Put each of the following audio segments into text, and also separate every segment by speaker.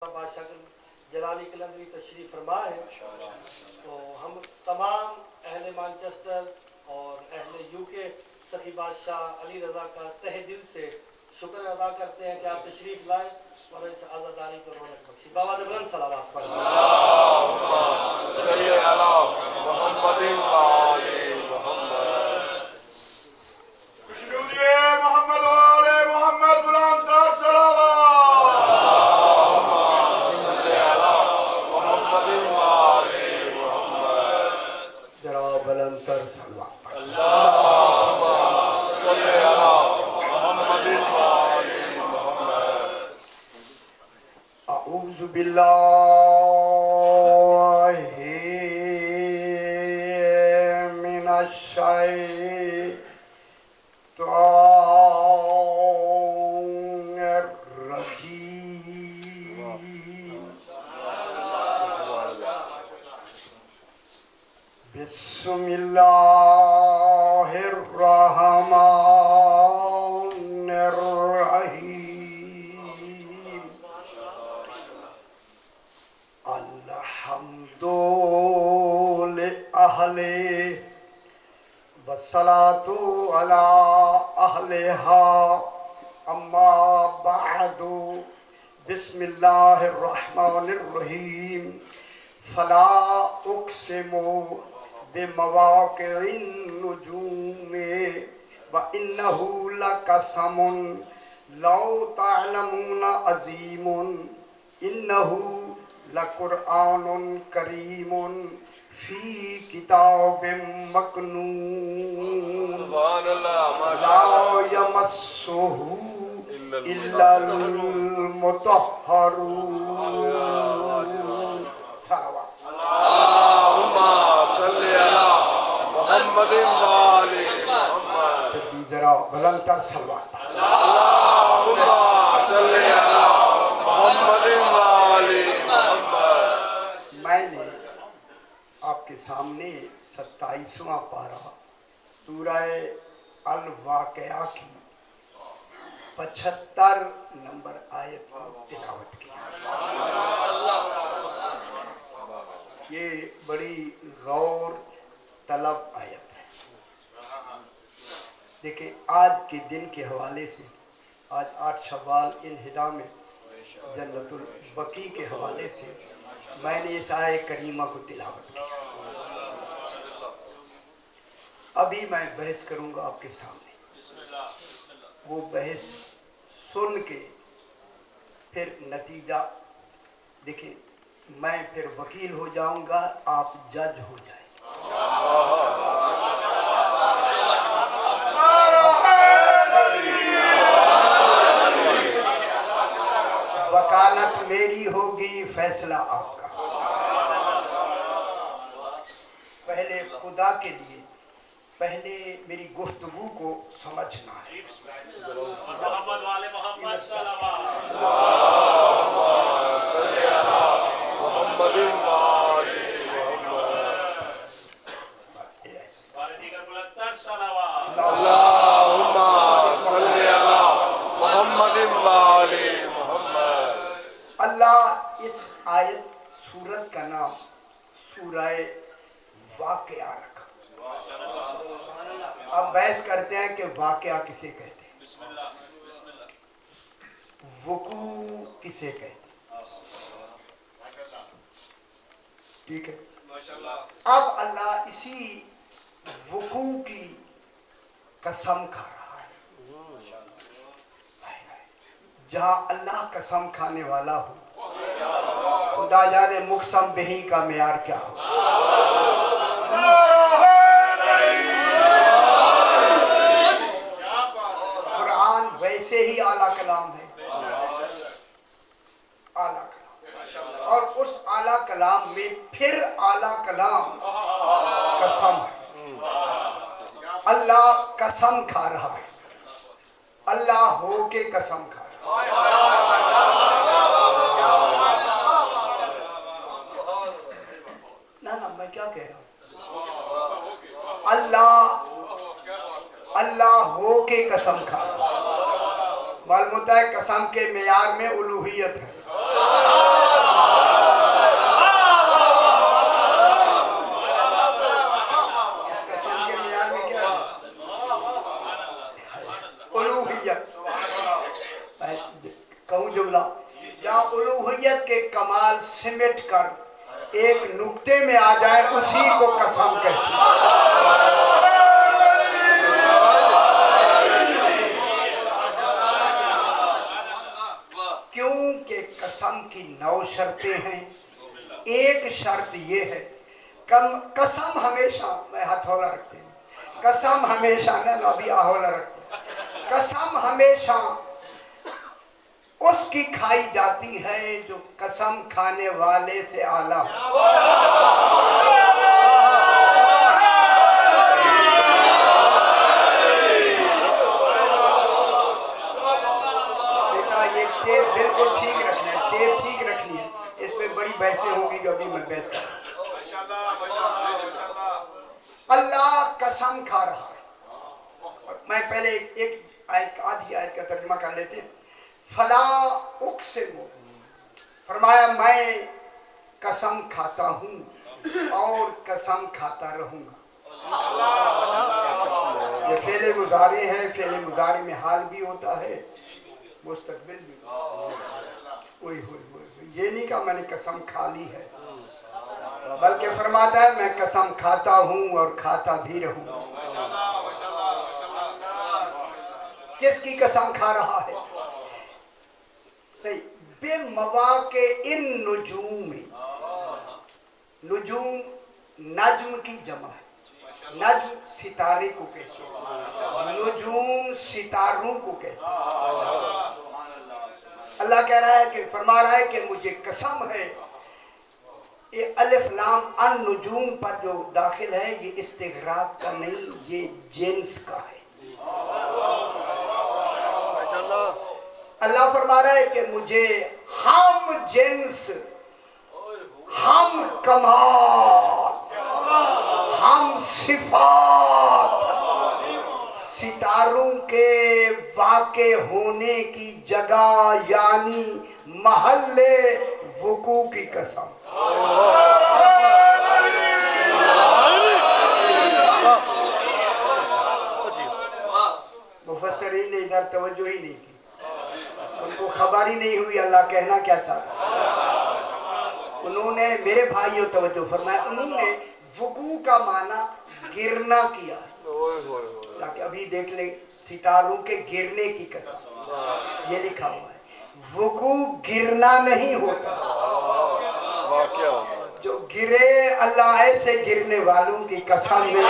Speaker 1: بادشاہ جلالی کلندری تشریف فرما ہے، تو ہم تمام اہل مانچسٹر اور اہل یو کے سخی بادشاہ علی رضا کا تہ دل سے شکر ادا کرتے ہیں کہ آپ تشریف لائے اور اس عزاداری کو رونق بخشی۔ بابا بلند صلوات پڑھیں۔
Speaker 2: اللہم صلی علی محمد وآل محمد۔ کچھ بولیے محمد وآل محمد، بلند تر صلوات۔ اللہم صلی علی محمد وآل محمد۔
Speaker 3: ذرا بلند تر صلوات۔
Speaker 2: اللہم صلی علی محمد وآل محمد۔
Speaker 3: اعوذ باللہ من الشیطان الرجیم۔ بسم اللہ الرحمن الرحیم۔ الحمد لأہل والصلاة علی اہلہا، اما بعد، بسم اللہ الرحمن الرحیم۔ فلا اقسم بمواقع النجوم وإنه لقسم لو تعلمون عظیم، إنه لقرآن کریم فی کتاب مکنون،
Speaker 2: سبحان اللہ،
Speaker 3: لا یمسہ الا المطہرون۔ صلوات۔
Speaker 2: اللہم صلی علی محمد وآل محمد۔
Speaker 3: ذرا بلند تر صلوات۔
Speaker 2: اللہم صلی علی محمد وآل محمد۔
Speaker 3: میں نے آپ کے سامنے 27واں پارہ سورہ الواقعہ کی 75 نمبر آیت کو تلاوت کیا۔ یہ بڑی غور طلب آیت ہے۔ دیکھیں، آج کے دن کے حوالے سے، آج 8 شوال انہدا میں جنت البقیع کے حوالے سے میں نے اس آیت کریمہ کو تلاوت کیا۔ ابھی میں بحث کروں گا آپ کے سامنے، وہ بحث سن کے پھر نتیجہ دیکھیں، میں پھر وکیل ہو جاؤں گا، آپ جج ہو جائیں۔ وکالت میری ہوگی، فیصلہ آپ کا۔ پہلے خدا کے لیے پہلے میری گفتگو کو سمجھنا ہے۔
Speaker 1: محمد والے محمد صلوات۔
Speaker 2: صلی علی محمد وآل محمد۔
Speaker 1: بارے دیگر بلند تر صلوات۔
Speaker 2: اللہم صلی علی محمد وآل محمد۔
Speaker 3: اللہ اس آیت سورت کا نام سورہ واقعہ رکھا۔ اب بحث کرتے ہیں کہ واقعہ کسے کہتے ہیں، وقوع کسے کہتے ہیں، ٹھیک ہے۔ اب اللہ اسی وقوع کی قسم کھا رہا ہے۔ جہاں اللہ قسم کھانے والا ہو، خدا جانے مقسم بہی کا معیار کیا ہو۔ قرآن ویسے ہی اعلیٰ کلام ہے، اعلیٰ کلام، اور اس اعلیٰ کلام میں پھر اعلیٰ کلام قسم ہے۔ اللہ قسم کھا رہا ہے، اللہ ہو کے قسم کھا رہا ہے۔ نا میں کیا کہہ رہا ہوں، اللہ ہو کے قسم کھا رہا ہے۔ معلوم ہوتا ہے قسم کے معیار میں الوہیت ہے۔ उलूहियत के कमाल सिमट कर एक नुक्ते में आ जाए, उसी को कसम कहते हैं। क्योंकि कसम की 9 शर्तें हैं। एक शर्त ये है, कसम हमेशा, मैं हथौला रखते हैं, कसम हमेशा ना अभी आहोला रखते हैं, कसम हमेशा उसकी खाई जाती है जो कसम खाने वाले से आला हो। बेटा ये टेप बिल्कुल ठीक रखना है, टेप ठीक रखनी है, इसमें बड़ी बहसें होंगी जो अभी मैं बहस कर। अल्लाह कसम खा रहा है। मैं पहले एक आयत, आधी आयत का तर्जुमा कर लेते हैं। फला उक़सिमु, फरमाया मैं कसम खाता हूँ और कसम खाता रहूंगा। ये फेले मुजारे है, फेले मुजारे में हाल भी होता है, मुस्तकबिल भी। ये नहीं कहा मैंने कसम खा ली है, बल्कि फरमाता है मैं कसम खाता हूँ और खाता भी रहूंगा। किसकी कसम खा रहा है? सही, बेमवाके इन नुजूम में, नुजूम नज्म की जमा है, नज्म सितारे को कहते हैं, नुजूम सितारों को कहते हैं। अल्लाह कह रहा है कि फरमा रहा है कि मुझे कसम है, ये अलिफ लाम अन नुजूम पर जो दाखिल है ये इस्तिग़राक़ का नहीं, ये जिन्स का है। अल्लाह फरमा रहा है कि मुझे हम जिन्स, हम कमाल, हम सिफात, सितारों के वाक़े होने की जगह यानी महल्ले वुकू की कसम। मुफस्सिरीन ने इधर तवज्जो ही नहीं की, उनको खबर ही नहीं हुई अल्लाह कहना क्या चाहता। उन्होंने, मेरे भाइयों तवज्जो फरमाया, उन्होंने वुकू का माना गिरना किया है। ताकि अभी देख ले, सितारों के गिरने की कसम ये लिखा हुआ है। वुकू गिरना नहीं होता, जो गिरे अल्लाह ऐसे गिरने वालों की कसम में।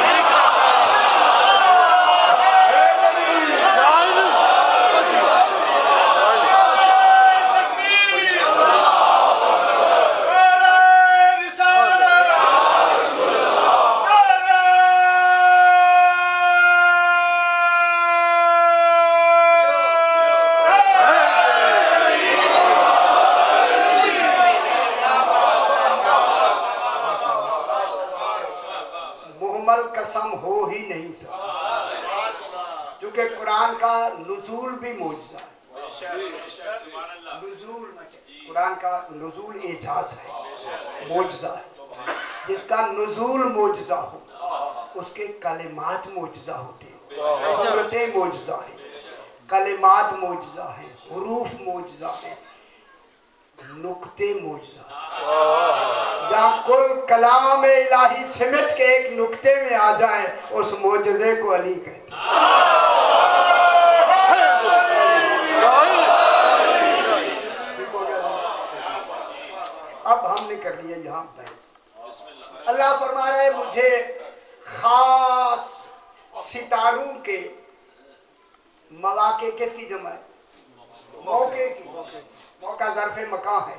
Speaker 3: कसम हो ही नहीं सकती, क्योंकि कुरान का नुज़ूल भी मौजज़ा है। नुज़ूल, कुरान का नुज़ूल एजाज है, मौजज़ा है। जिसका नुज़ूल मौजज़ा हो उसके कलिमात मौजज़ा होते हैं, सूरतें मौजज़ा है, कलिमात मौजज़ा है, हुरूफ मौजज़ा है, नुक्ते मौजज़ा। जहाँ कुल कलाम इलाही सिमट के एक नुक्ते में आ जाए, उस मौजज़े को अली कहते हैं। अब हमने कर लिया यहाँ बहस। अल्लाह फरमा रहा है मुझे खास सितारों के मवाके, किसकी जमा है? मौके की। मौका ज़र्फ़े मकान है,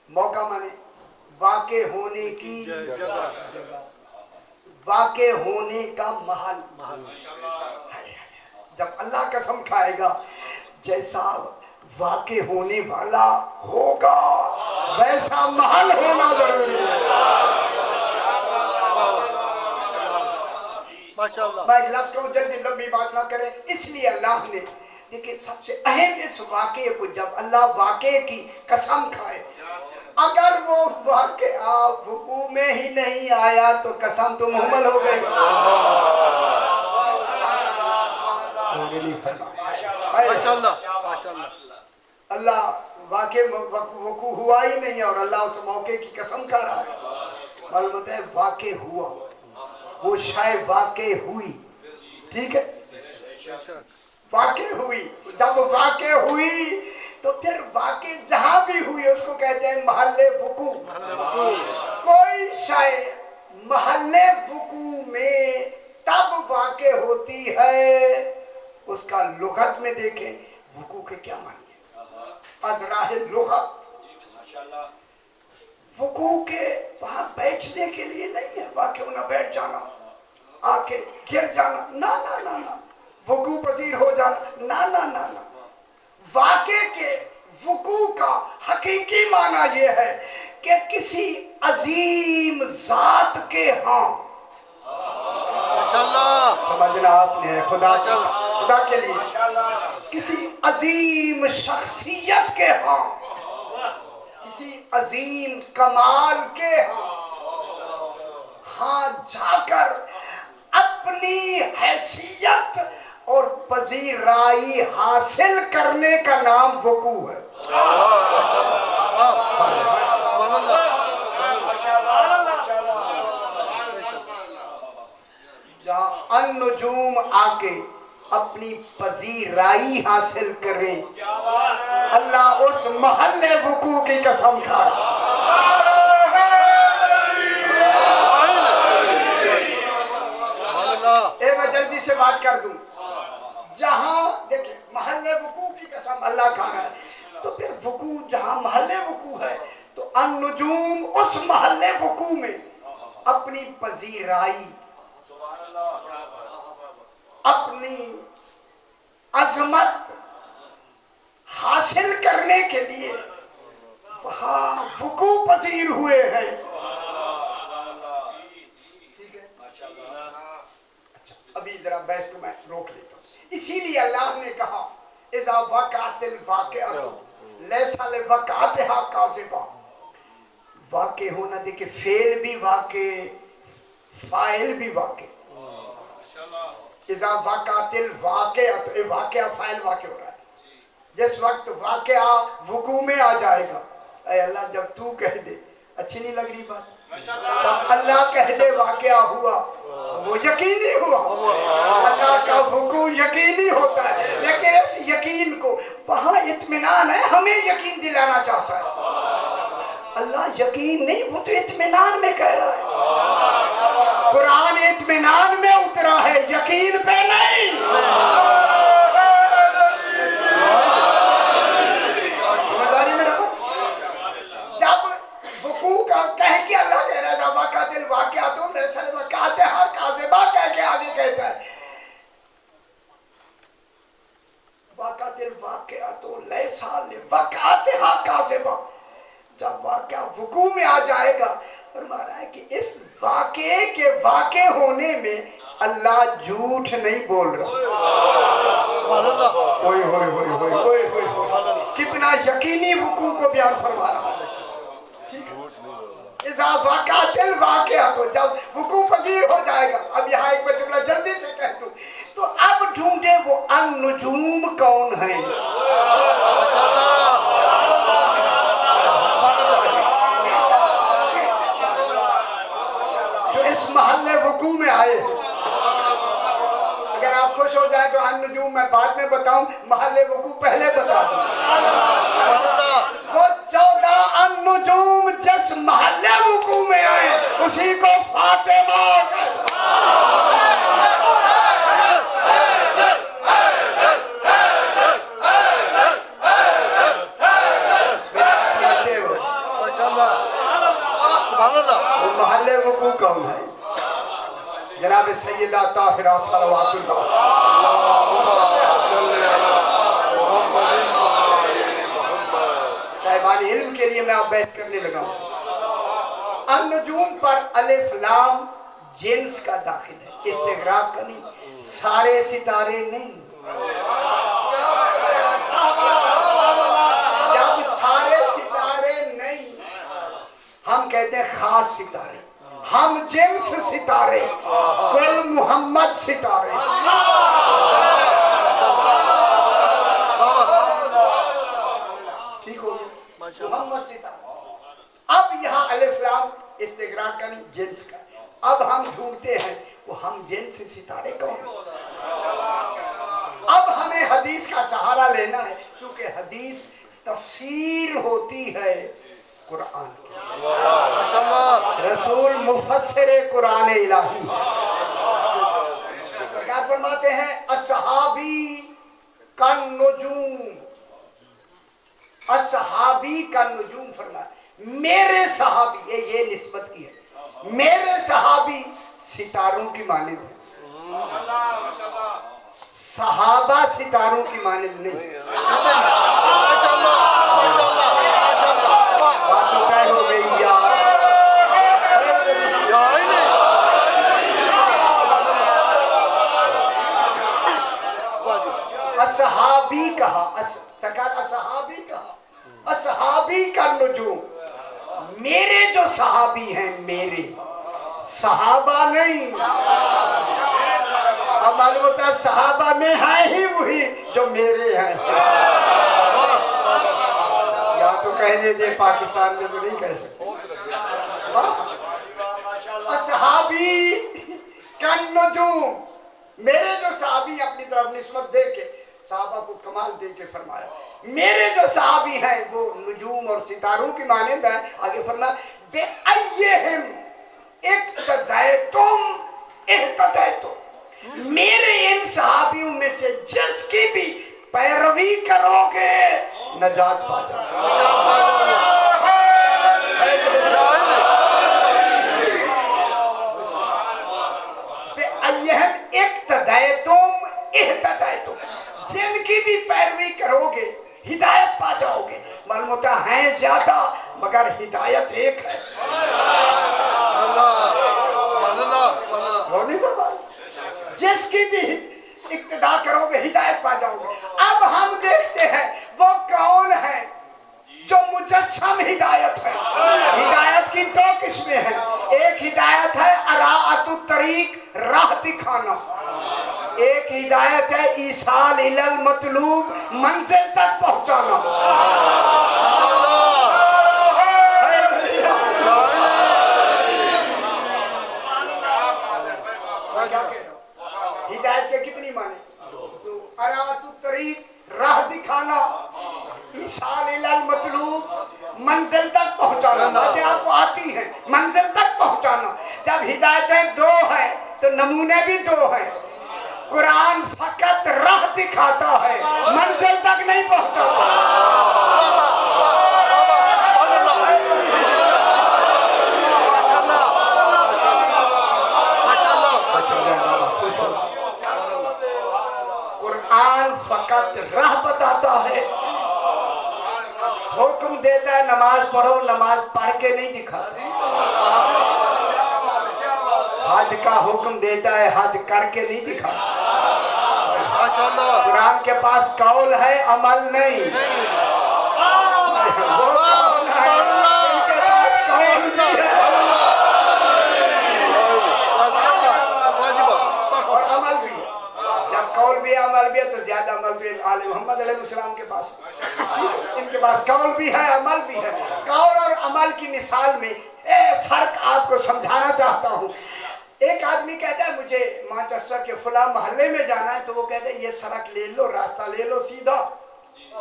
Speaker 3: मौका माने वाक़े होने की जगह, वाक़े होने का महल। जब अल्लाह कसम खाएगा, जैसा वाक़े होने वाला होगा वैसा महल होना जरूरी है। माशाअल्लाह। मैं लफ्ज़ को जल्दी लंबी बात ना करें, इसलिए अल्लाह ने, देखिए सबसे अहम इस वाक़े को, जब अल्लाह वाक़े की कसम खाए, अगर वो वाक़या वुक़ू में ही नहीं आया तो कसम तो मुहम्मद हो गई। माशाअल्लाह। अल्लाह वाकई वकू हुआ ही नहीं है और अल्लाह उस मौके की कसम खा रहा है। मालूम होता है वाकई हुआ, वो शायद वाकई हुई, ठीक है, वाकई हुई। जब वाकई हुई तो फिर वाकई जहां भी हुई उसको कहते हैं महल्ले वकू। कोई शायद महल्ले वकू में तब वाकई होती है, उसका लुगत में देखें वकू के क्या मानिए, अजराह लुगत वकू के वहां बैठने के लिए नहीं है, वाकई ना बैठ जाना, आके गिर जाना, ना ना ना ना, वकू पजीर हो जाना, ना ना ना ना। वाकई के वकू का हकीकी माना यह है कि किसी अजीम जात के हाँ, समझना आपने, खुदा के लिए, किसी अजीम शख्सियत के हाँ, किसी अजीम कमाल के हाँ जाकर अपनी हैसियत और पजीराई हासिल करने का नाम वकू है। जहाँ अन-नुजूम आके अपनी पजीराई हासिल करें, अल्लाह उस महल्ले वकू की कसम खा। मैं जल्दी से बात कर दूं, जहां देखिए महल्ले वकू की कसम अल्लाह खा रहा है, तो फिर वकू जहां महल्ले वकू है तो अन-नुजूम उस महल्ले वकू में अपनी पजीराई, अपनी अजमत हासिल करने के लिए वहां वकू पजीर हुए हैं। ठीक है, अभी जरा बहस को मैं रोक लेता हूँ। इसीलिए अल्लाह ने कहा इज़ा वक़अतिल वाक़िअतु लैसा लिवक़अतिहा काज़िबा। वाक़े होना देखिए, फेल भी वाक़े, फाइल भी वाक़े। इज़ा वक़अतिल वाक़िअतु, वाक़िआ फाइल वाक़े हो रहा है। जिस वक्त वाक़िआ वकू में आ जाएगा, ऐ अल्लाह जब तू कह दे, अच्छी नहीं लग रही बात, तब अल्लाह कह दे वाक़िआ हुआ, वो यकीनी हुआ। अल्लाह का वकू यकीनी होता है, लेकिन इस यकीन को वहाँ इत्मीनान है, हमें यकीन दिलाना चाहता है। अल्लाह यकीन नहीं, वो तो इत्मीनान में कह रहा है। कुरान इत्मीनान में उतरा है, यकीन पे नहीं। जब वकू का कह के अल्लाह कह रहा है वक़अतिल वाक़िअतु लैसा लिवक़अतिहा काज़िबा, कह के आगे कहता है वक़अतिल वाक़िअतु लैसा लिवक़अतिहा काज़िबा। जब वाक़या वकू में आ जाएगा, फरमाना है कि इस वाक़े के वाक़े होने में अल्लाह झूठ नहीं बोल रहा। ओए होए होए होए होए होए, कितना यकीनी वकू को बयान फरमा रहा है। इज़ा वक़अतिल वाक़िअतु, जब वकू पजीर हो जाएगा। अब यहाँ एक मैं जुमला जल्दी से कह दूं, तो अब ढूंढे वो अन-नुजूम कौन है। जो इस महल्ले वकू में आए। अगर आप खुश हो जाए तो अन-नुजूम मैं बाद में बताऊं, महल्ले वकू पहले बता दूं। वो 14 अन-नुजूम जिस महल्ले वकू में आए, उसी को फातिमा महल्ले वकू कौन है? जनाब सैयदा ताहिरा सलवातुल्लाह साहिबान इल्म के लिए मैं आप बहस करने लगा हूँ। अन-नुजूम पर अलिफ लाम जिन्स का दाखिल है, इस्तिग़राक़ का नहीं, सारे सितारे नहीं। जब सारे सितारे नहीं, हम कहते हैं खास सितारे, हम जिन्स सितारे, कुल मोहम्मद सितारे। ठीक हो मोहम्मद सितारा। अब यहाँ अलिफ लाम इस्तिगराक का नहीं, जिन्स का। अब हम ढूंढते हैं वो हम जिन्स सितारे कौन। अब हमें हदीस का सहारा लेना है, क्योंकि हदीस तफसीर होती है कुरान की। रसूल मुफस्सिर कुरान इलाही। सरकार फरमाते हैं अस्सहाबी का नुजूम, अस्सहाबी का नुजूम फरमाया, मेरे सहाबी, ये निस्बत की है, मेरे सहाबी सितारों की मानिंद है। सहाबा सितारों की मानिंद नहीं। बात तो तय हो गई यार। असहाबी कहा, सरकार असहाबी कहा, असहाबी का नुजूम, मेरे जो सहाबी हैं, मेरे सहाबा नहीं। अब मालूम होता है सहाबा में है ही वही जो मेरे हैं। या तो कहने दे, पाकिस्तान में तो नहीं कह सकते। असहाबी का नुजूम, मेरे जो सहाबी, अपनी तरफ निस्बत दे के सहाबा को कमाल दे के फरमाया, मेरे जो सहाबी हैं वो नुजूम और सितारों की मानिंद है। आगे फरमाया बेअय्यहिम इक्तदैतुम इहतदैतुम, मेरे इन सहाबियों में से जिसकी भी पैरवी करोगे नजात पा जाओगे। बेअय्यहिम इक्तदैतुम इहतदैतुम, जिनकी भी पैरवी करोगे हिदायत पा जाओगे। मालूम होता है ज्यादा मगर हिदायत एक है। जिसकी भी इक्तदा करोगे हिदायत पा जाओगे। अब हम देखते हैं वो कौन है जो मुजस्सम हिदायत है। हिदायत की दो किस्में हैं, एक हिदायत है अराअतु तरीक, राह दिखाना, एक हिदायत है ईसाल इलल मतलूब, मंजिल तक पहुंचाना। हिदायत के कितनी माने? तो अराअतु तरीक, राह दिखाना, ईसाल इलल मतलूब, मंजिल तक पहुंचाना। बातें आपको आती हैं, मंजिल तक पहुंचाना। जब हिदायतें दो हैं तो नमूने भी दो हैं। कुरान फकत राह दिखाता है, मंजिल तक नहीं पहुंचाता। कुरान फकत राह बताता है, हुक्म देता है नमाज पढ़ो, नमाज पढ़ के नहीं दिखाता। हज का हुक्म देता है, हज करके नहीं दिखाता। कुरान के पास कौल है, अमल नहीं। वो कौल है, उनके पास कौल भी है और अमल भी है। जब कौल भी है, अमल भी है, तो ज्यादा अमल भी आले मोहम्मद अलैहिस्सलाम के पास। इनके पास कौल भी है, अमल भी है। कौल और अमल की मिसाल में फर्क आपको समझाना चाहता हूँ। एक आदमी कहता है मुझे मैनचेस्टर के फला मोहल्ले में जाना है, तो वो कहता है ये सड़क ले लो, रास्ता ले लो सीधा,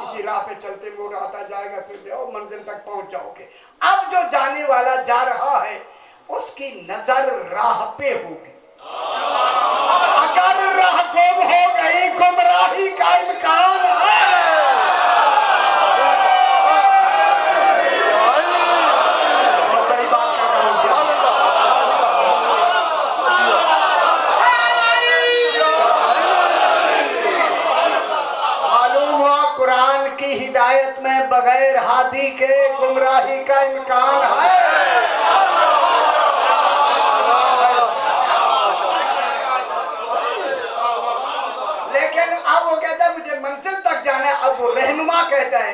Speaker 3: इसी राह पे चलते मोड़ आता जाएगा, फिर जाओ मंजिल तक पहुंच जाओगे। अब जो जाने वाला जा रहा है उसकी नजर राह पे होगी। अगर राह गुम हो गई, गुमराही का इम्कान है। बहुत बड़ी बात कर रहा हूँ। कुरान की हिदायत में बगैर हादी के गुमराही का इम्कान है। लेकिन अब वो कहता है मुझे मंजिल तक जाना है। अब वो रहनुमा कहता है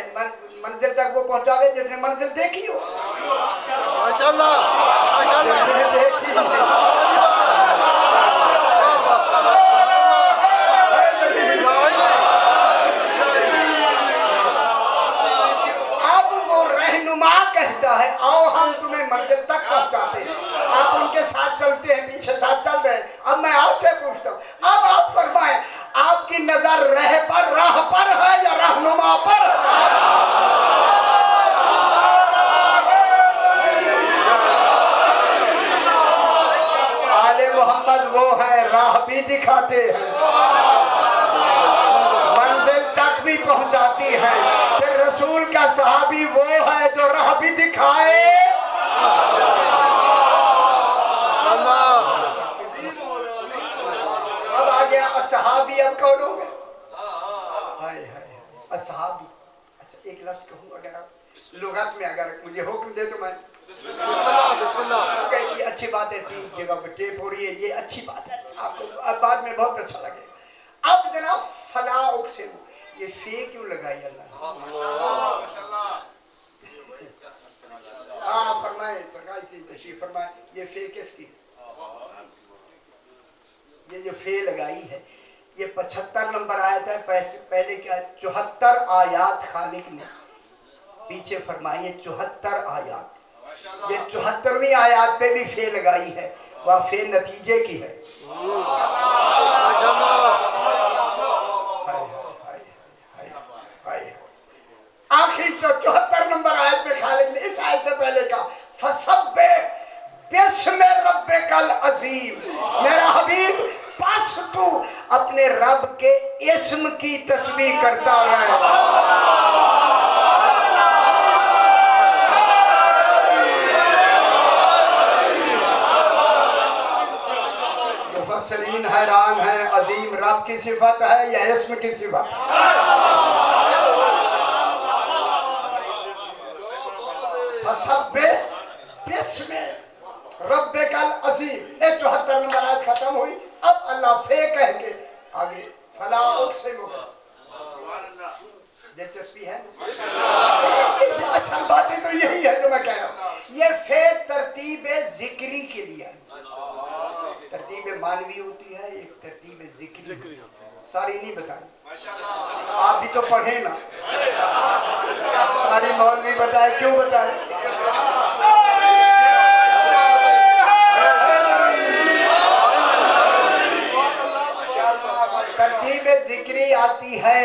Speaker 3: मंजिल तक वो पहुंचा दे जिसने मंजिल देखी हो। माशाअल्लाह अब वो कहता है आओ हम तुम्हें मंजिल तक पहुंचाते हैं, आप उनके साथ चलते हैं, पीछे साथ चल रहे हैं। अब मैं आपसे पूछता हूँ, अब आप फरमाएं, आपकी नजर राह पर है या रहनुमा पर? आले मोहम्मद वो है, राह भी दिखाते हैं, मंजिल तक भी पहुंचाती है। फिर रसूल का सहाबी वो है जो राह भी दिखाए। अब आ गया असहाबी। अब कौन हो गए? हाय हाय असहाबी। अच्छा एक लफ्ज कहूँ, अगर आप लुगत में अगर मुझे हुक्म दे तो मैं ये अच्छी बात है, 3 जगह पे टेप हो रही है, ये अच्छी बात है, आपको अब बाद में बहुत अच्छा लगेगा। अब जनाब फलाह से ये फे क्यों लगाई अल्लाह? हाँ फरमाए सरकार की तशरीफ फरमाए, ये फे किसकी? ये जो फे लगाई है ये 75 नंबर आयत है। पहले क्या 74 आयात खालिक ने पीछे फरमाई है, 74 आयात। ये 74वीं आयात पे भी फे लगाई है, वह फे नतीजे की है। आखिरी 74 नंबर आयत में खालिद ने इस आयत से पहले का फसब्बे बिस्मि रब्बिकल अज़ीम, मेरा हबीब बस तू अपने रब के इस्म की तस्बीह करता रहे। मुफस्सिरीन हैरान है, अजीम रब की सिफत है या इस्म की सिफत? फसब्बे बिस्मि रब्बिकल अज़ीम। 74 नंबर आयत खत्म हुई। अब अल्लाह फे कह के आगे फला उक़सिमु, दिलचस्पी है। असल बातें तो यही है जो मैं कह रहा हूँ। ये फे तरतीब जिक्री के लिए है, तरतीब मानवी होती है, एक तरतीब जिक्री। सारी नहीं बताई, आप भी तो पढ़े ना, सारी मौलवी बताए, क्यों बताए? तरतीब जिक्री आती है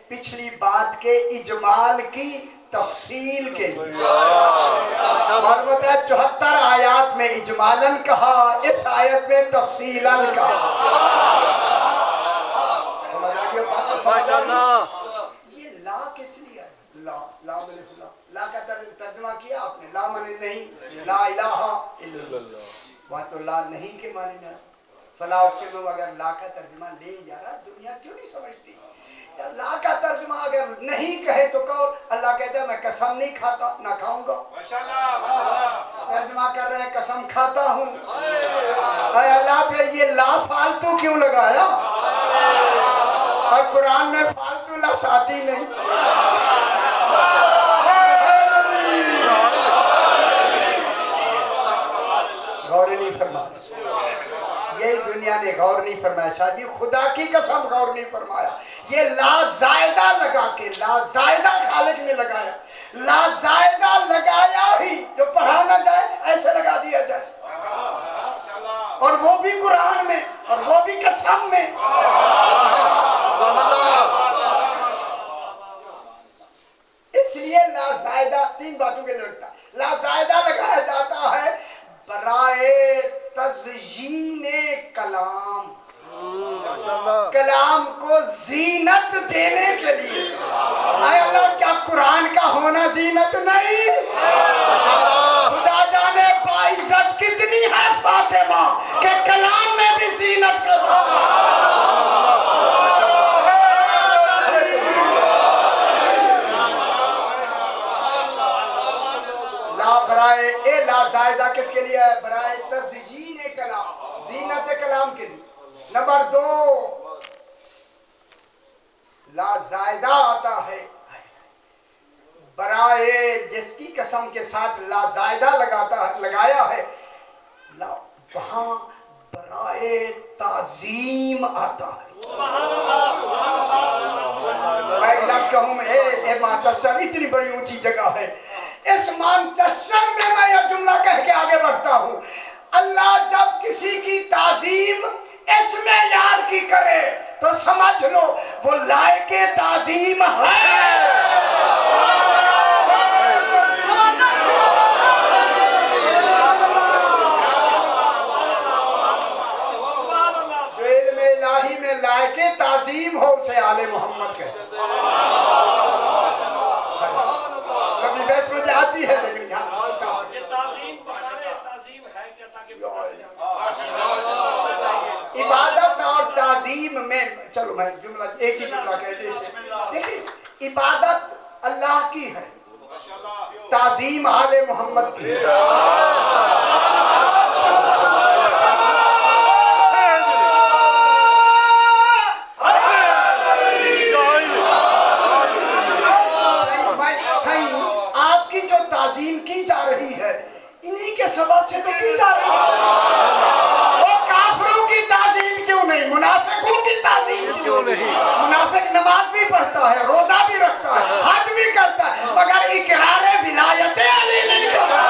Speaker 3: पिछली बात के इजमाल की तफसील के लिए। 74 आयत में इजमालन कहा, इस आयत में तफसीलन कहा। ये ला किस लिए है? ला ला ला का तर्जुमा किया आपने, ला माने नहीं, ला इलाहा इल्लल्लाह, वहाँ तो ला नहीं के माने में। फलाह से लोग अगर ला का तर्जुमा ले जा रहा, दुनिया क्यों नहीं समझती? ला का तर्जुमा अगर नहीं कहे तो कहो, अल्लाह कहता है मैं कसम नहीं खाता, ना खाऊंगा। तर्जुमा कर रहे हैं कसम खाता हूँ। अल्लाह पे ये ला फालतू क्यों लगाया? और कुरान में फालतू लफ्ज़ आती नहीं। गौर नहीं फरमाया, यही दुनिया ने गौर नहीं फरमाया। शादी खुदा की कसम गौर नहीं फरमाया। ये ला जायदा लगा के, ला जायदा खालिक ने लगाया, ला जायदा लगाया ही जो पढ़ा ना जाए ऐसे लगा दिया जाए, और वो भी कुरान में, और वो भी कसम में। इसलिए ला जायदा 3 बातों के लड़ता, ला जायदा लगाया जाता है बराए तज़यीने कलाम, कलाम को जीनत देने के लिए। अल्लाह क्या कुरान का होना जीनत नहीं? खुदा जाने बाइज्जत कितनी है फातिमा के कलाम में भी जीनत कर रहा है। बराए ए ला जायदा किसके लिए है? बराए तज़यीने कलाम, जीनत कलाम के लिए। नंबर 2 ला जायदा आता है बराए जिसकी कसम के साथ ला जायदा लगाया है, वहां बराए ताजीम आता है। मैं कहूँ इतनी बड़ी ऊंची जगह है, इस मान समझ लो वो लायके ताजीम है। लायके ताजीम हो उसे आले मोहम्मद कहते हैं। कभी बहस में जाती है लेकिन
Speaker 1: ये ताजीम बता रहे ताजीम है क्या ताकि
Speaker 3: इबादत और ताजीम में, चलो मैं जुमला एक ही जुमला कह देते। देखिए इबादत अल्लाह की है, ताजीम आले मोहम्मद की है। की जा रही है इन्हीं के सबब से तो की जा रही है। वो काफिरों की ताजीम क्यों नहीं, मुनाफिकों की ताजीम क्यों नहीं? मुनाफिक नमाज भी पढ़ता है, रोजा भी रखता है, हज भी करता है, मगर इकरार विलायत अली नहीं करता।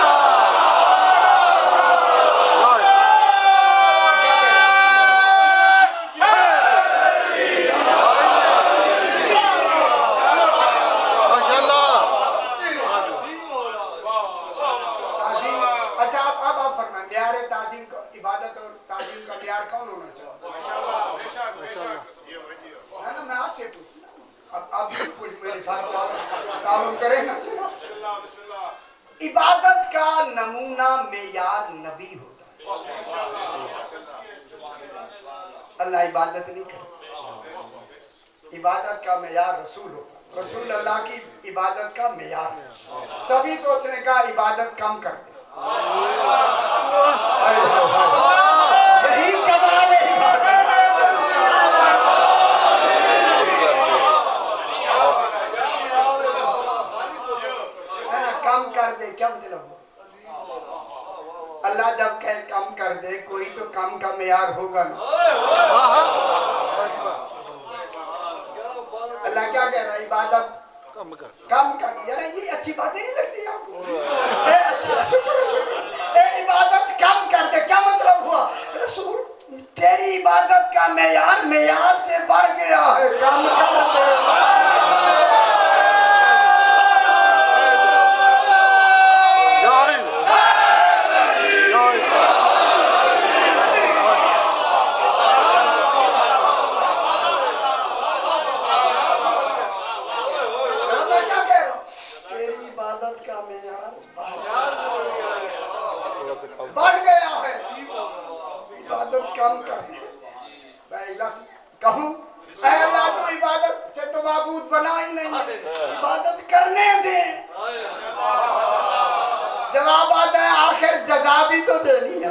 Speaker 3: इबादत और ताजीम का प्यार कौन होना चाहिए? है ना, मैं आपसे पूछूं, अब कुछ मेरे साथ ताल्लुक करें ना। इबादत का नमूना मेयार नबी होता है। अल्लाह इबादत नहीं करता, इबादत का मेयार रसूल होता है। रसूल अल्लाह की इबादत का मेयार है, तभी तो उसने कहा इबादत कम कर दे। यही कमाल है इबादत। कम कर दे, क्या मतलब? अल्लाह जब कहे कम कर दे, कोई तो कम का मेयार होगा ना। अल्लाह क्या कह रहा है? इबादत कम कर। यानी ये अच्छी बातें नहीं लगती आपको? इबादत कम कर दे, क्या मतलब हुआ? रसूल तेरी इबादत का मेयार से बढ़ गया है, कम कर दे। बढ़ गया है, इबादत कम कर। मैं कहूं अल्लाह तो इबादत से तो माबूद बना ही नहीं है, इबादत करने दे। जवाब आता है आखिर जजा भी तो देनी है।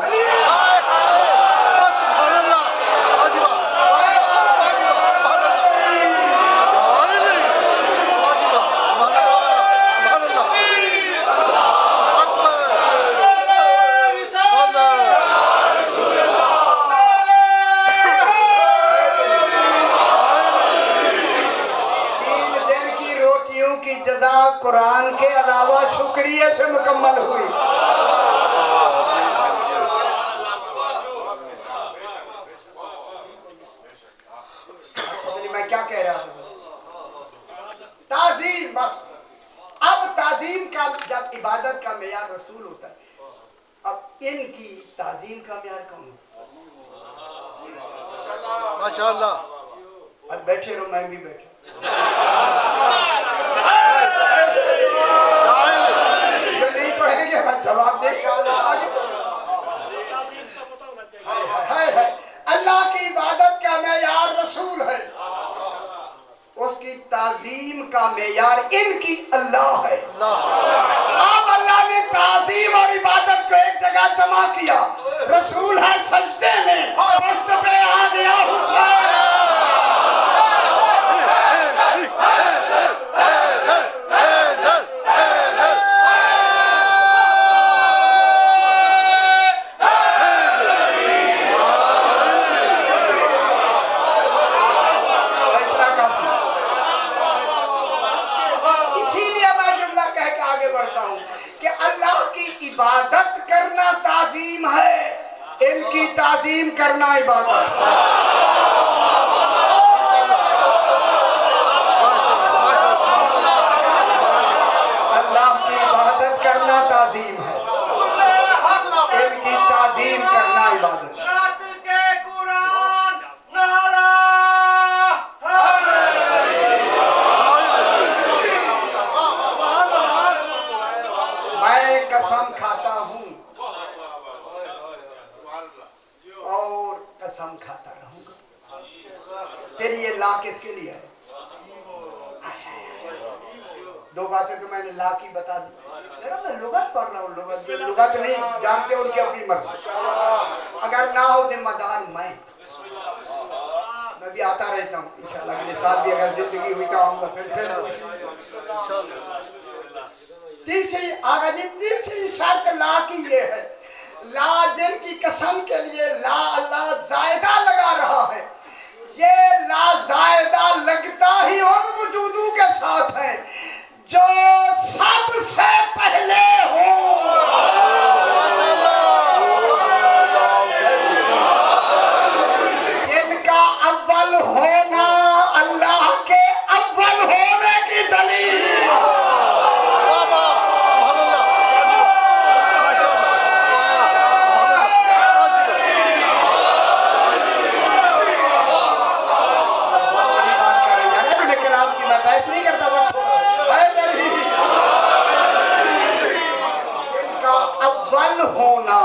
Speaker 3: कुरान के अलावा शुक्रिया से मुकम्मल हुई। मैं क्या कह रहा था? ताजीम, बस अब ताजीम का जब इबादत का मेयार रसूल होता है, अब इनकी ताजीम का मेयार कौन? माशाअल्लाह। अब बैठे रहो, मैं भी बैठा। नहीं पढ़ेंगे, जवाब दे। अल्लाह की इबादत का मेयार रसूल है, उसकी ताजीम का मेयार इनकी अल्लाह है। अब अल्लाह ने ताजीम और इबादत को एक जगह जमा किया। रसूल है सजदे में, उस पे आ गया हुसैन। इबादत करना ताजीम है, इनकी ताजीम करना इबादत। कसम खाता हूँ और कसम खाता रहूंगा। फिर ये ला किसके लिए है? दो बातें तो मैंने ला की बता दी। मैं लुगत पढ़ रहा हूँ, लुगत नहीं जानते उनकी अपनी मर्जी। अगर ना हो जिम्मेदार मैं भी आता रहता हूँ इंशाल्लाह। अगले साल भी अगर जिंदगी हुई तो आऊंगा फिर। तीसरी आगा जी, तीसरी शर्त ला की ये है, ला जिनकी कसम के लिए ला अल्लाह जायदा लगा रहा है, ये ला जायदा लगता ही उन वजूदों के साथ है जो सबसे पहले हो। जिनका अव्वल होना अल्लाह के अव्वल होने की दलील। होना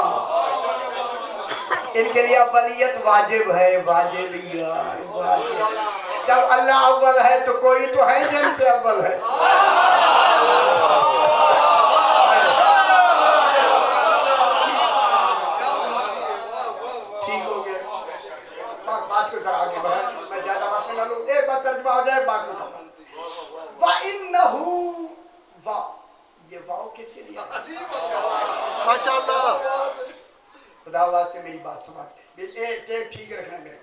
Speaker 3: इनके लिए अव्वलियत वाजिब है, वाजिबियत। जब अल्लाह अव्वल है तो कोई तो है जिनसे अव्वल है। ठीक हो गया, बात को जरा आगे बढ़ाएं, मैं ज्यादा बात नहीं करूं, एक बात तर्जुमा हो जाए, बात को वा इन्नहु वा, ये वाव किसके लिए? माशाअल्लाह। खुदावंद से मेरी बात समझ, एक ठीक रखना मेरे।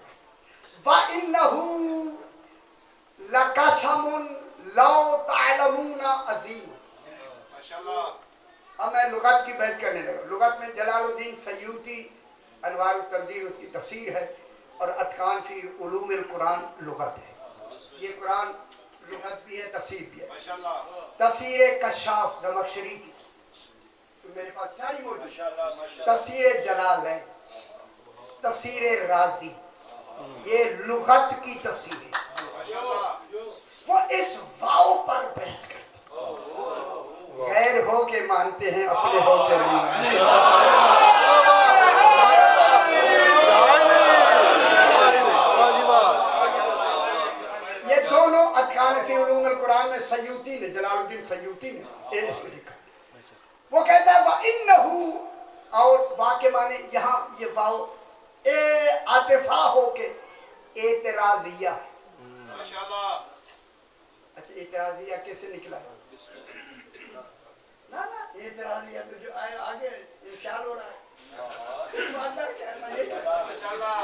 Speaker 3: वा इन्नहु लकसमुन लौ तालमूना अज़ीम। माशाअल्लाह। अब मैं लुगत की बहस करने लगा। लुगत में जलालुद्दीन सयूती अनवार तंजीर उसकी तफसीर है और अतकान फी उलूमुल कुरान लुगत है। ये कुरान लुगत भी है, तफसीर भी है। माशाअल्लाह। तफसीर कशाफ ज़मख़शरी की मेरे पास सारी मौजूद। तफसीर जलाल है, तफसीर राजी, ये लुगत की तफसीर है। वो इस वाव पर बहस करते, गैर हो के मानते हैं, अपने हो के नहीं मानते। ये दोनों अतकान फी उलूमुल कुरान में सयूती ने, जलालुद्दीन सयूती ने इसको लिखा। वो कहता है वा इन्नहु, और वाक़े माने यहाँ ये वाव ए आतिफा हो के एतराजिया है। माशाअल्लाह। अच्छा, एतराजिया कैसे निकला? ना ना, एतराजिया तो जो आगे ख्याल हो रहा है। माशाअल्लाह।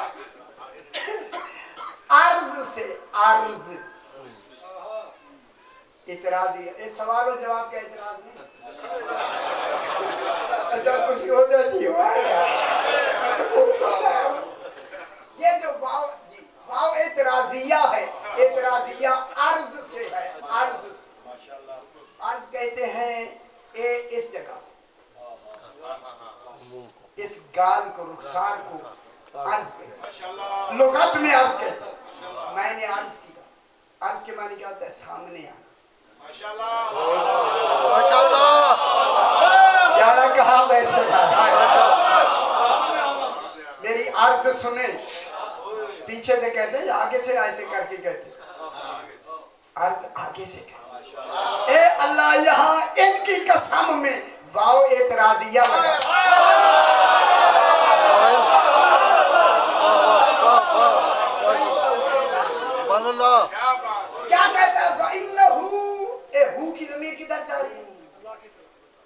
Speaker 3: अर्ज से अर्ज, एतराजिया, ये सवाल और जवाब का एतराज नहीं। अच्छा, कुछ होता नहीं हुआ ये जो वाव एतराजिया है, एतराजिया अर्ज से है, अर्ज से। अर्ज कहते हैं ए इस जगह, इस गाल को, रुखसार को अर्ज कहते, लुगत में अर्ज कहते। मैंने अर्ज किया, अर्ज के माने क्या होता है? सामने आना। माशाअल्लाह, ज्यादा कहा बैठ मेरी अर्ज सुने, पीछे से कहते हैं, आगे से ऐसे करके कहते, अर्ज आगे से कहते। ए अल्लाह, यहाँ इनकी कसम में वाव एतराजिया लगा। क्या कहता है? इन्नहु, ए हु की ज़मीर किधर जा रही है?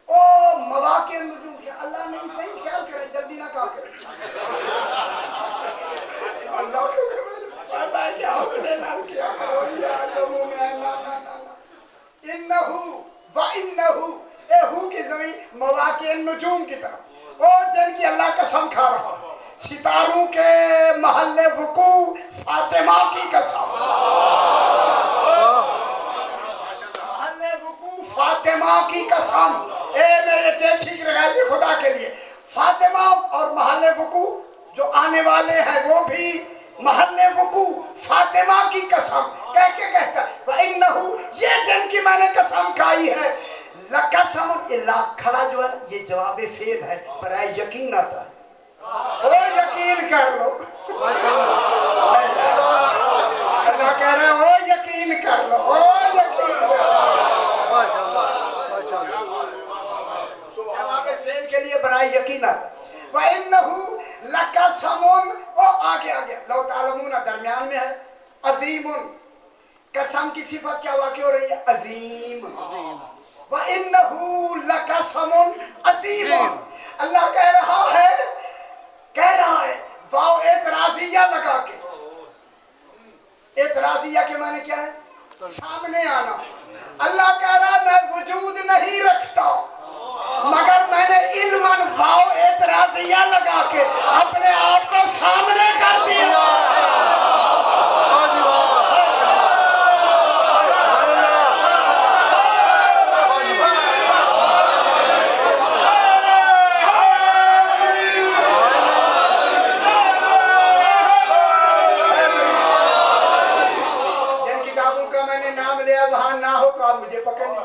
Speaker 3: ओ मवाक़िअ नुज़ूल के, अल्लाह ने सही ख्याल करे, जल्दी ना कहा करे। अल्लाह को पता क्या होने नाम किया करो यार लोगों में। ना ना ना, इन्नहु व इन्नहु, ए हु की ज़मीर मवाक़िअ नुज़ूम की तरफ, ओ जिनकी अल्लाह कसम खा रहा है, सितारों के महल्ले वुकू फातिमा की कसम। महल्ले वुकू फातिमा की कसम। ए मेरे ठीक लगाइए खुदा के लिए, फातिमा और महल्ले वुकू जो आने वाले हैं वो भी महल्ले वुकू फातिमा की कसम। कह के कहता है इन्नहु, ये जिनकी मैंने कसम खाई है, लकसम इल्ला, खड़ा जो है ये जवाब जवाब फेल है, बराए यकीन आता है। ओ यकीन कर लो, अल्लाह कह रहे हैं ओ यकीन कर लो, ओ यकीन कर लो। जवाब फेल के लिए बराए यकीन आता है। वइन्नहु लकसमुन, ओ आगे लो तालमून दरमियान में है, अजीमुन कसम की सिफत क्या वाक़ई हो रही है? अजीम। वइन्नहु लकसमुन अजीमुन, अल्लाह कह रहा है वाव एतराजिया लगा के। एतराजिया के माने क्या है? सामने आना। अल्लाह कह रहा है मैं वजूद नहीं रखता मगर मैंने इल्मन वाव एतराजिया लगा के अपने आप को सामने कर दिया। मुझे पकड़ नहीं।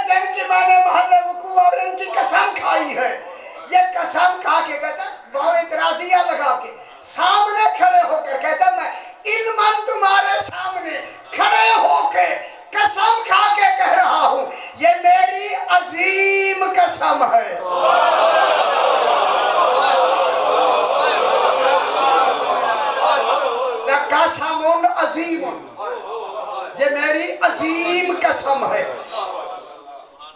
Speaker 3: जिनकी मैंने महल्ले वकू और इनकी कसम खाई है, ये कसम खा के कहता वो इतराजिया लगा के सामने खड़े होकर कहता मैं इल्मन तुम्हारे सामने खड़े होके कसम खा के कह रहा हूं ये मेरी अजीम कसम है। कसमुन अजीमुन, ये मेरी अजीम कसम है।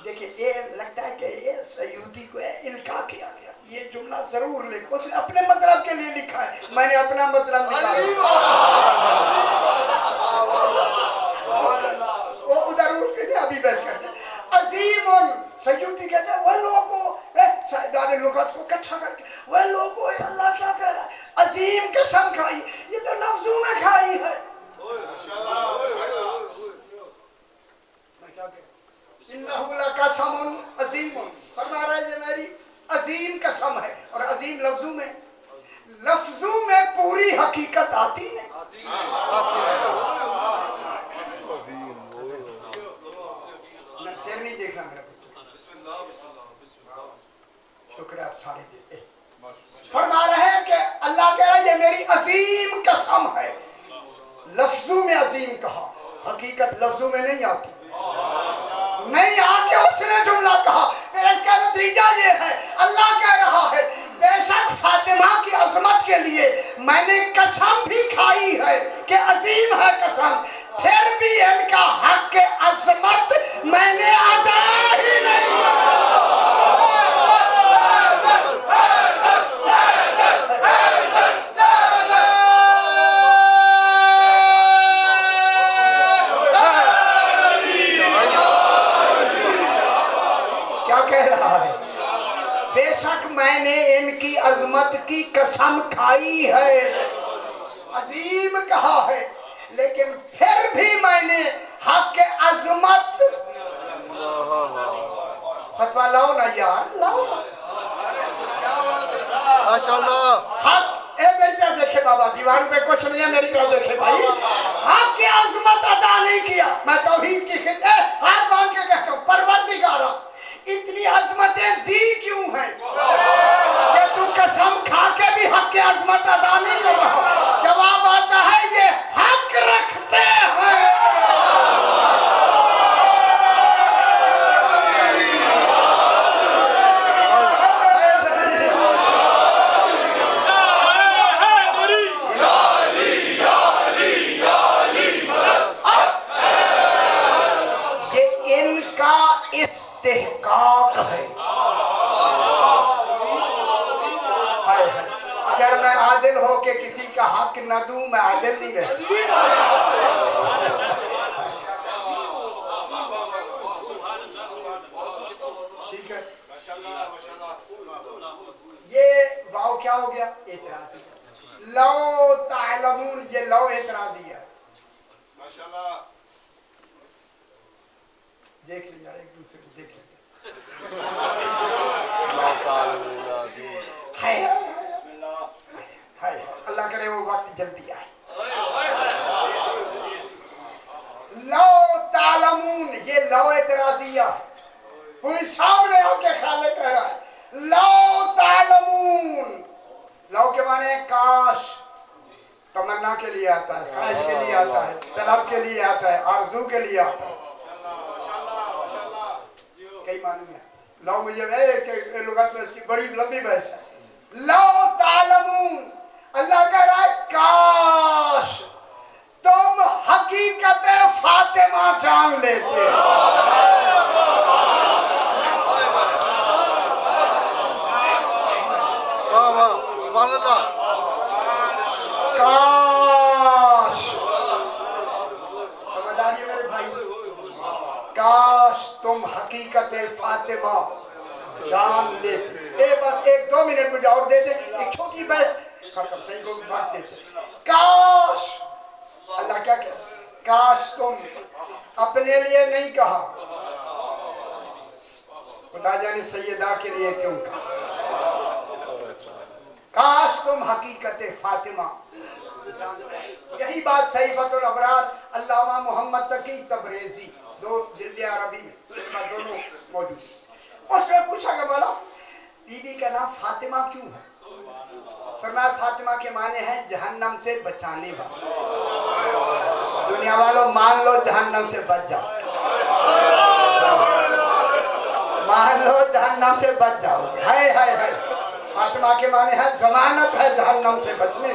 Speaker 3: देखिए ये लगता है कि ये सयूदी को इल्का किया गया, ये जुमला जरूर लिखो, उसने अपने मतलब के लिए लिखा है, मैंने अपना मतलब निकाला। वो उधर उठ के अभी बहस करते अजीमुन, सयूदी कहते हैं वह लोगों लुगत को इकट्ठा करके वह लोगों अल्लाह क्या कह रहा है? अजीम कसम खाई, ये तो लफ्जों में खाई है। इन्नहु लकसमुन अजीमुन, फरमा रहा है ये मेरी अजीम कसम है। और अजीम लफ्जों में पूरी हकीकत आती है। नहीं देखना मेरा शुक्र आप सारे देते। फरमा रहे हैं कि अल्लाह कह रहा है ये मेरी अजीम कसम है। लफ्जों में अजीम कहा, हकीकत लफ्जों में नहीं आती। नहीं आके उसने जुमला कहा, फिर इसका नतीजा ये है अल्लाह कह रहा है बेशक फातिमा की अजमत के लिए मैंने कसम भी खाई है कि अजीम है कसम, फिर भी इनका हक के अजमत मैंने अदा ही नहीं किया। मैंने इनकी अजमत की कसम खाई है, अजीम कहा है, लेकिन फिर भी मैंने हक के अजमत फतवा लाओ ना यार, लाओ माशाअल्लाह। हक मेरी तरफ देखे बाबा, दीवार पे कुछ नहीं है, मेरी तरफ देखे भाई। हक की अजमत अदा नहीं किया, मैं तौहीद की हाथ बांध के कहता हूँ परवरदिगारा इतनी अजमतें दी क्यों हैं कि तू कसम खा के भी हक की अजमत अदा नहीं कर रहा? जवाब आता है ये हक रखते हैं। ये इनका इस्तेहकाक है। अगर मैं आदिल हो के किसी का हक न दूं, मैं आदिल नहीं रहता। ठीक है, ये वाव क्या हो गया? एतराजी। लो तालमून, ये लो एतराजी है। देख लिया, एक दूसरे को देख लिया। अल्लाह करे वो वक्त जल्दी आए। लो तालमून, ये लो एतराजिया है। पूरी सामने होके खाले कह रहा है लाओ तालमून। लाओ के माने काश, तमन्ना के लिए आता है, ख्वाहिश के लिए आता है, तलब के लिए आता है, आरज़ू के लिए आता है। कई माने में लाओ मुझे एक लुगत में इसकी बड़ी लंबी बहस है। लाओ तालमून, अल्लाह कह रहा है काश तुम हकीकत फातिमा जान लेते।
Speaker 2: वाह वाह सुभान अल्लाह।
Speaker 3: काश, समझदारी मेरे भाई, काश तुम हकीकत फातिमा जान लेते। बस एक दो मिनट मुझे और दे दे, एक छोटी बहस खत्म, सही को बात देते। काश, अल्लाह क्या कह, काश तुम अपने लिए नहीं कहा, खुदा जाने सैयदा के लिए क्यों कहा, काश तुम हकीकत फातिमा। यही बात सहीफतुल अबरार अल्लामा मोहम्मद तकी तबरेजी, दो जिल्द अरबी में दोनों मौजूद। उसमें पूछा कि बोला बीबी का नाम फातिमा क्यों है? फरमाया फातिमा के माने हैं जहन्नम से बचाने वाला। दुनिया वालों मान लो जहन्नम से बच जाओ, मान लो जहन्नम से बच जाओ। हाय हाय हाय, फातिमा के माने हैं जमानत है जहन्नम से बचने।